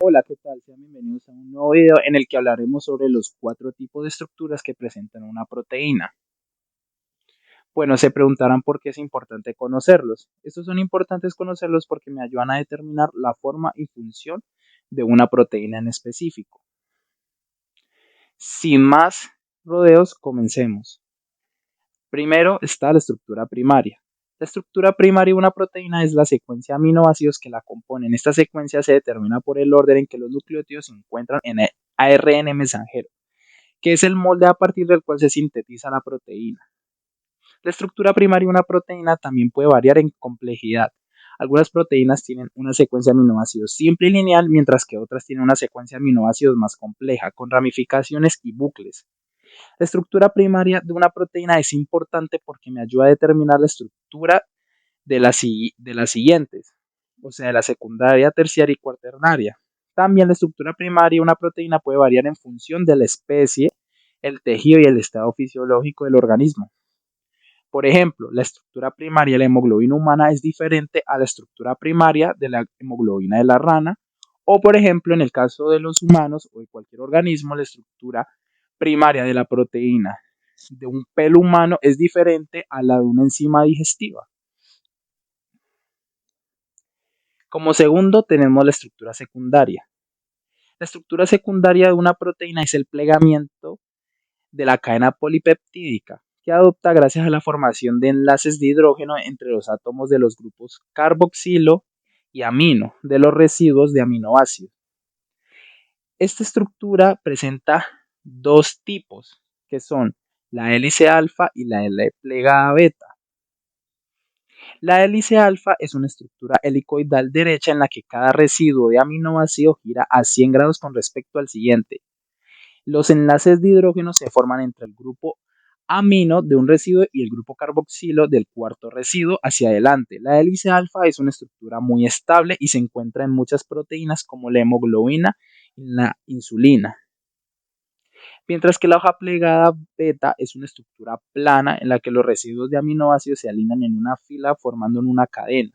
Hola, ¿qué tal? Sean bienvenidos a un nuevo video en el que hablaremos sobre los cuatro tipos de estructuras que presentan una proteína. Bueno, se preguntarán por qué es importante conocerlos. Estos son importantes conocerlos porque me ayudan a determinar la forma y función de una proteína en específico. Sin más rodeos, comencemos. Primero está la estructura primaria. La estructura primaria de una proteína es la secuencia de aminoácidos que la componen. Esta secuencia se determina por el orden en que los nucleótidos se encuentran en el ARN mensajero, que es el molde a partir del cual se sintetiza la proteína. La estructura primaria de una proteína también puede variar en complejidad. Algunas proteínas tienen una secuencia de aminoácidos simple y lineal, mientras que otras tienen una secuencia de aminoácidos más compleja, con ramificaciones y bucles. La estructura primaria de una proteína es importante porque me ayuda a determinar la estructura de las siguientes, o sea, de la secundaria, terciaria y cuaternaria. También la estructura primaria de una proteína puede variar en función de la especie, el tejido y el estado fisiológico del organismo. Por ejemplo, la estructura primaria de la hemoglobina humana es diferente a la estructura primaria de la hemoglobina de la rana, o por ejemplo, en el caso de los humanos o de cualquier organismo, la estructura primaria de la proteína de un pelo humano es diferente a la de una enzima digestiva. Como segundo, tenemos la estructura secundaria. La estructura secundaria de una proteína es el plegamiento de la cadena polipeptídica, que adopta gracias a la formación de enlaces de hidrógeno entre los átomos de los grupos carboxilo y amino de los residuos de aminoácidos. Esta estructura presenta dos tipos, que son la hélice alfa y la hélice plegada beta. La hélice alfa es una estructura helicoidal derecha en la que cada residuo de aminoácido gira a 100 grados con respecto al siguiente. Los enlaces de hidrógeno se forman entre el grupo amino de un residuo y el grupo carboxilo del cuarto residuo hacia adelante. La hélice alfa es una estructura muy estable y se encuentra en muchas proteínas como la hemoglobina y la insulina. Mientras que la hoja plegada beta es una estructura plana en la que los residuos de aminoácidos se alinean en una fila formando una cadena.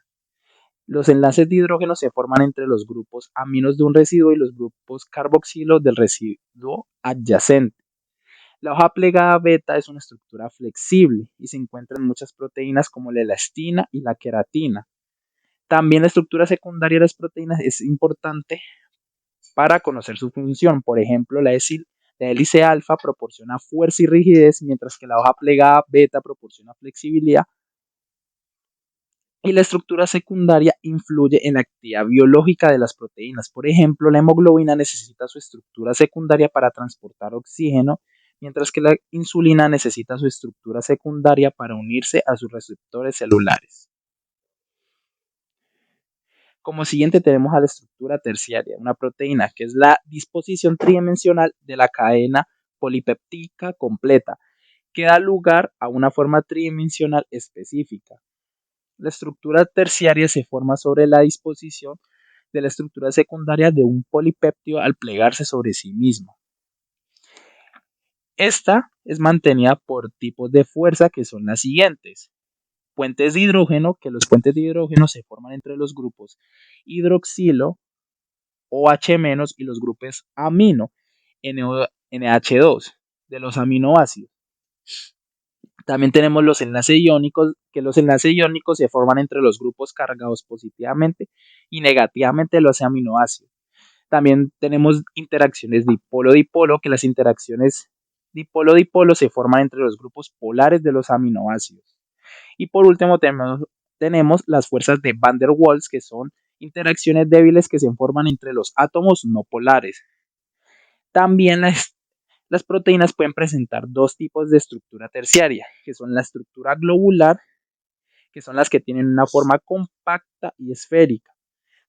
Los enlaces de hidrógeno se forman entre los grupos aminos de un residuo y los grupos carboxilo del residuo adyacente. La hoja plegada beta es una estructura flexible y se encuentra en muchas proteínas como la elastina y la queratina. También la estructura secundaria de las proteínas es importante para conocer su función. Por ejemplo, la hélice alfa proporciona fuerza y rigidez, mientras que la hoja plegada beta proporciona flexibilidad. Y la estructura secundaria influye en la actividad biológica de las proteínas. Por ejemplo, la hemoglobina necesita su estructura secundaria para transportar oxígeno, mientras que la insulina necesita su estructura secundaria para unirse a sus receptores celulares. Como siguiente tenemos a la estructura terciaria, una proteína que es la disposición tridimensional de la cadena polipeptídica completa, que da lugar a una forma tridimensional específica. La estructura terciaria se forma sobre la disposición de la estructura secundaria de un polipéptido al plegarse sobre sí mismo. Esta es mantenida por tipos de fuerza que son las siguientes. Puentes de hidrógeno, que los puentes de hidrógeno se forman entre los grupos hidroxilo, OH- y los grupos amino, NH2, de los aminoácidos. También tenemos los enlaces iónicos, que los enlaces iónicos se forman entre los grupos cargados positivamente y negativamente de los aminoácidos. También tenemos interacciones dipolo-dipolo, que las interacciones dipolo-dipolo se forman entre los grupos polares de los aminoácidos. Y por último tenemos las fuerzas de Van der Waals, que son interacciones débiles que se forman entre los átomos no polares. También las proteínas pueden presentar dos tipos de estructura terciaria, que son la estructura globular, que son las que tienen una forma compacta y esférica.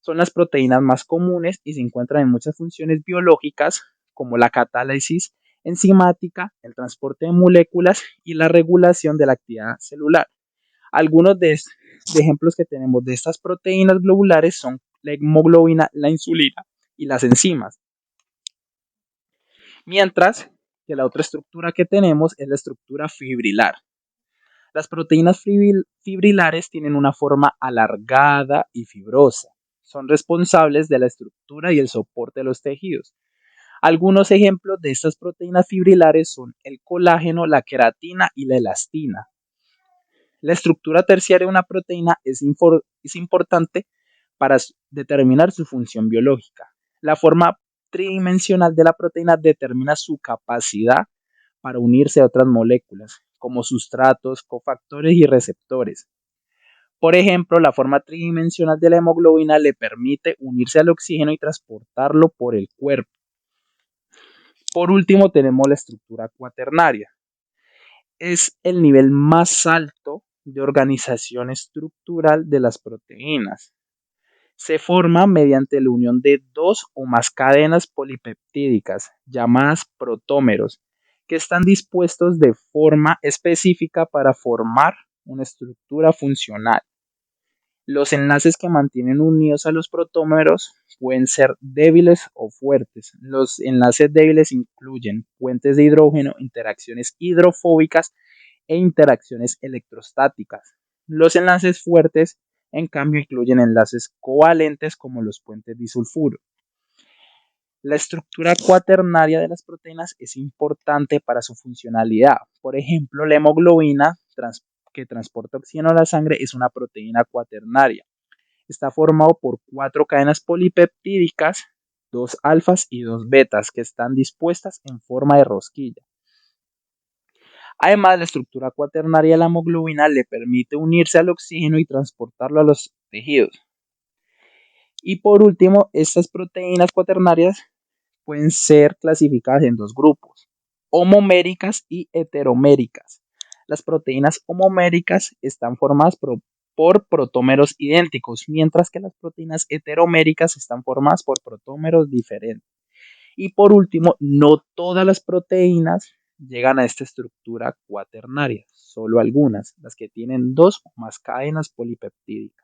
Son las proteínas más comunes y se encuentran en muchas funciones biológicas, como la catálisis enzimática, el transporte de moléculas y la regulación de la actividad celular. Algunos de ejemplos que tenemos de estas proteínas globulares son la hemoglobina, la insulina y las enzimas. Mientras que la otra estructura que tenemos es la estructura fibrilar. Las proteínas fibrilares tienen una forma alargada y fibrosa. son responsables de la estructura y el soporte de los tejidos. Algunos ejemplos de estas proteínas fibrilares son el colágeno, la queratina y la elastina. La estructura terciaria de una proteína es importante para determinar su función biológica. La forma tridimensional de la proteína determina su capacidad para unirse a otras moléculas, como sustratos, cofactores y receptores. Por ejemplo, la forma tridimensional de la hemoglobina le permite unirse al oxígeno y transportarlo por el cuerpo. Por último, tenemos la estructura cuaternaria. Es el nivel más alto de organización estructural de las proteínas. Se forma mediante la unión de dos o más cadenas polipeptídicas, llamadas protómeros, que están dispuestos de forma específica para formar una estructura funcional. Los enlaces que mantienen unidos a los protómeros pueden ser débiles o fuertes. Los enlaces débiles incluyen puentes de hidrógeno, interacciones hidrofóbicas e interacciones electrostáticas. Los enlaces fuertes, en cambio, incluyen enlaces covalentes como los puentes disulfuro. La estructura cuaternaria de las proteínas es importante para su funcionalidad. Por ejemplo, la hemoglobina, que transporta oxígeno a la sangre, es una proteína cuaternaria. Está formado por 4 cadenas polipeptídicas, 2 alfas y 2 betas, que están dispuestas en forma de rosquilla. Además, la estructura cuaternaria de la hemoglobina le permite unirse al oxígeno y transportarlo a los tejidos. Y por último, estas proteínas cuaternarias pueden ser clasificadas en dos grupos, homoméricas y heteroméricas. Las proteínas homoméricas están formadas por protómeros idénticos, mientras que las proteínas heteroméricas están formadas por protómeros diferentes. Y por último, no todas las proteínas llegan a esta estructura cuaternaria, solo algunas, las que tienen 2 o más cadenas polipeptídicas.